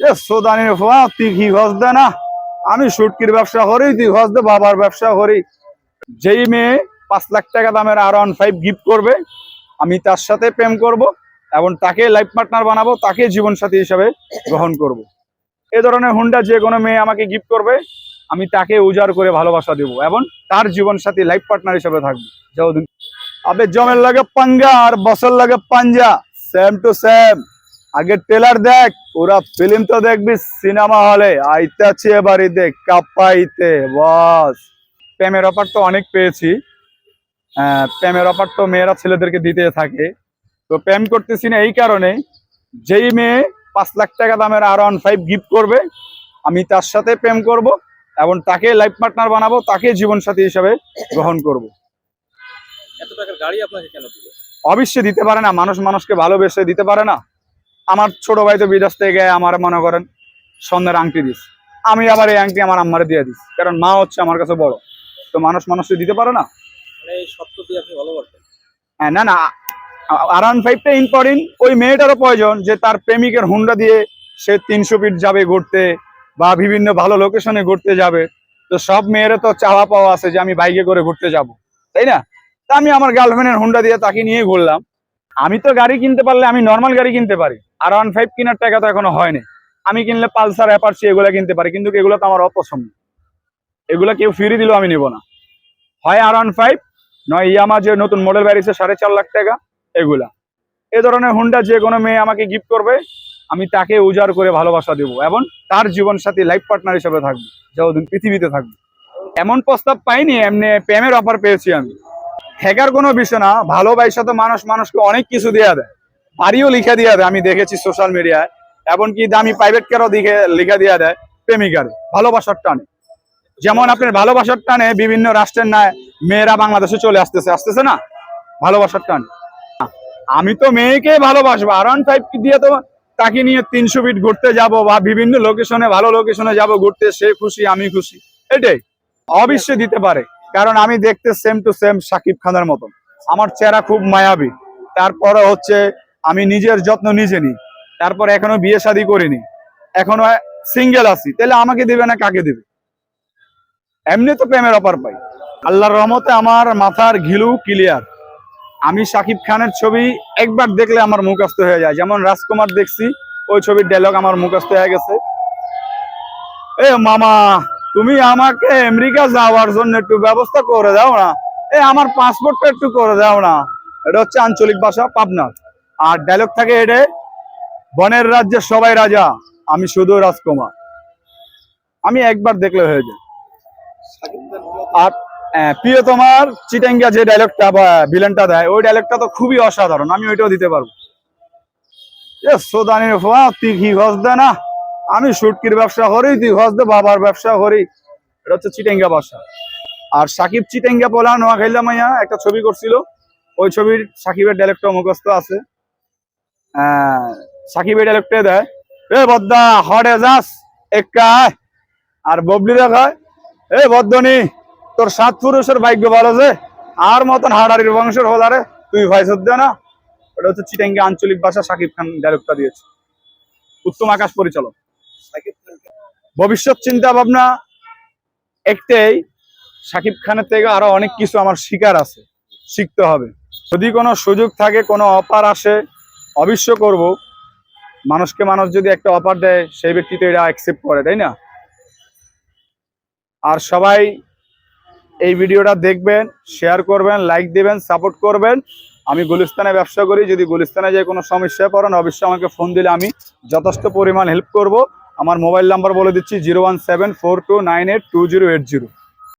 এ সোদানির ফোয়া তুই কি খোঁজ দে না? আমি সুটকির ব্যবসা করি, তুই খোঁজ দে বাবার ব্যবসা করি। যেই মেয়ে 5 লাখ টাকা দামের R15 গিফট করবে, আমি তার সাথে প্রেম করব এবং তাকে লাইফ পার্টনার বানাবো, তাকে জীবন সাথী হিসাবে গ্রহণ করব। এ ধরনের হুন্ডা যে কোনো মেয়ে আমাকে গিফট করবে, আমি তাকে উজাড় করে ভালোবাসা দেবো এবং তার জীবন সাথী লাইফ পার্টনার হিসাবে থাকবো। যতদিন আবে জমের লাগে পাঙ্গা আর বসের লাগে পাঞ্জা, সেম টু সেম। আগে ট্রেলার দেখ, পুরা ফিল্ম তো দেখবি সিনেমা হলে। আইতাছে বাড়িতে কাপাইতে বস। প্রেমের অফার তো অনেক পেয়েছি, প্রেমের অফার তো মেয়েরা ছেলেদেরকে দিতে থাকে। তো প্রেম করতেছি না এই কারণে, যেই মেয়ে 5 লাখ টাকা দামের R15 গিফট করবে, আমি তার সাথে প্রেম করব এবং তাকে লাইফ পার্টনার বানাবো, তাকে জীবন সাথী হিসাবে গ্রহণ করব। এত টাকার গাড়ি আপনাকে কেন দিবে? অবশ্যই দিতে পারে না, মানুষ মানুষকে ভালোবেসে দিতে পারে না। আমার ছোট ভাই তো বিদেশ থেকে আমার মনে করেন স্বর্ণের আংটি দিস, আমি আবার এই আংটি আমার আম্মারে দিয়ে দিস, কারণ মা হচ্ছে আমার কাছে বড়। তো মানুষ মানুষকে দিতে পারে না। মানে এই সত্য দিয়ে আপনি ভালোবাসেন? হ্যাঁ, না না, R15টা ইম্পর্টেন্ট। ওই মেয়েটারও প্রয়োজন যে তার প্রেমিকের হুন্ডা দিয়ে সে 300 ফিট যাবে ঘুরতে বা বিভিন্ন ভালো লোকেশনে ঘুরতে যাবে। তো সব মেয়েরা তো চাওয়া পাওয়া আছে যে আমি বাইকে করে ঘুরতে যাব, তাই না? তা আমি আমার গার্লফ্রেন্ডের হুন্ডা দিয়ে তাকে নিয়ে ঘুরলাম। আমি তো গাড়ি কিনতে পারলে আমি নর্মাল গাড়ি কিনতে পারি, R15 কেনার টাকা তো এখনো হয়নি। আমি কিনলে পালসার, অ্যাপাচি এগুলা কিনতে পারি, কিন্তু এগুলো তো আমার অপছন্দ। এগুলা কেউ ফ্রি দিলেও আমি নেব না। হয় R15, নয় ইয়ামা যে নতুন মডেল বেরিয়েছে 4.5 লাখ টাকা, এগুলা। এ ধরনের হুন্ডা যে কোনো মেয়ে আমাকে গিফট করবে, আমি তাকে উজাড় করে ভালোবাসা দেবো এবং তার জীবন সাথী লাইফ পার্টনার হিসেবে থাকবো যতদিন পৃথিবীতে থাকবো। এমন প্রস্তাব পাইনি, এমনি প্রেমের অফার পেয়েছি আমি। হ্যাকার কোনো বিষয় না, ভালোবাসা তো মানুষ মানুষকে অনেক কিছু দেয়া দেয়, বাড়িও লিখে দেওয়া দেয়, আমি দেখেছি সোশ্যাল মিডিয়ায়। এমনকি দামি প্রাইভেট কারও দিকে লিখে দেওয়া দেয় প্রেমিকারে, ভালোবাসার টানে। যেমন আপনার ভালোবাসার টানে বিভিন্ন রাষ্ট্রের না মেয়েরা বাংলাদেশে চলে আসতেছে না, ভালোবাসার টানে। আমি তো মেয়েকে ভালোবাসবো, R15 দিয়ে তো তাকে নিয়ে 300 ফিট ঘুরতে যাব বা বিভিন্ন লোকেশনে, ভালো লোকেশনে যাব ঘুরতে, সে খুশি আমি খুশি, এটাই। অবশ্যই দিতে পারে, কারণ আমি দেখতে সেম টু সেম শাকিব খানের মতন। আমার চেহারা খুব মায়াবী, তারপরে হচ্ছে আমি নিজের যত্ন নিজে নিই, তারপরে এখনো বিয়ে শাদী করিনি, এখনো সিঙ্গেল আছি, তাহলে আমাকে দিবে না কাকে দিবে? এমনি তো প্রেমের অফার পাই। আল্লাহর রহমতে আমার মাথার ঘিলু ক্লিয়ার। আমি শাকিব খানের ছবি একবার দেখলে আমার মুখস্থ হয়ে যায়। যেমন রাজকুমার দেখছি, ওই ছবির ডায়লগ আমার মুখস্থ হয়ে গেছে। এ মামা, তুমি আমাকে আমেরিকা যাওয়ার জন্য একটু ব্যবস্থা করে দাও না, আমার পাসপোর্টটা একটু করে দাও না। এটা হচ্ছে আঞ্চলিক ভাষা পাবনার। আর ডায়লগ থাকে এটা, বনের রাজ্যে সবাই রাজা, আমি শুধু রাজকুমার। আমি একবার দেখলে হয়ে যায়। আর প্রিয় তোমার চিটাঙ্গা যে ডায়লগটা বা ভিলেনটা দেয়, ওই ডায়লগটা তো খুবই অসাধারণ, আমি ওইটাও দিতে পারবো। এ সোদানির ফোয়া তুই কি খোঁজ দে না? আমি সুটকির ব্যবসা করি, তুই খোঁজ দে বাবার ব্যবসা করি। এটা হচ্ছে চিটাঙ্গা ভাষা। আর সাকিব চিটাঙ্গা পোলা নোয়াখাইলা মাইয়া একটা ছবি করছিল, ওই ছবির সাকিবের ডায়লগটা মুখস্থ আছে। সাকিবের ডায়লগটা দেয়, এ বদ্দা হরে যাস একা, আর ববলিরা কয়, এ বদ্দনি তোর 7 পুরুষের ভাগ্য ভালো যে আর মতন হাড়ারির বংশের হলারে তুই ভাই সদ্য না। ওটা হচ্ছে চিটাঙ্গা আঞ্চলিক ভাষা, সাকিব খান ডায়লগটা দিয়েছে। উত্তম আকাশ পরিচালক। ভবিষ্যৎ চিন্তা ভাবনা একটাই, সাকিব খানের থেকে আরো অনেক কিছু আমার শিকার আছে, শিখতে হবে। যদি কোনো সুযোগ থাকে, কোনো অফার আসে, অবশ্য করব। মানুষকে মানুষ যদি একটা অফার দেয়, সেই ব্যক্তি তো এটা অ্যাকসেপ্ট করে, তাই না? আর সবাই এই ভিডিওটা দেখবেন, শেয়ার করবেন, লাইক দিবেন, সাপোর্ট করবেন। আমি গুলিস্তানে ব্যবসা করি, যদি গুলিস্তানে যে কোনো সমস্যায় পড়েন, অবশ্যই আমাকে ফোন দিলে আমি যথেষ্ট পরিমাণ হেল্প করব। আমার মোবাইল নাম্বার বলে দিচ্ছি 01742982080।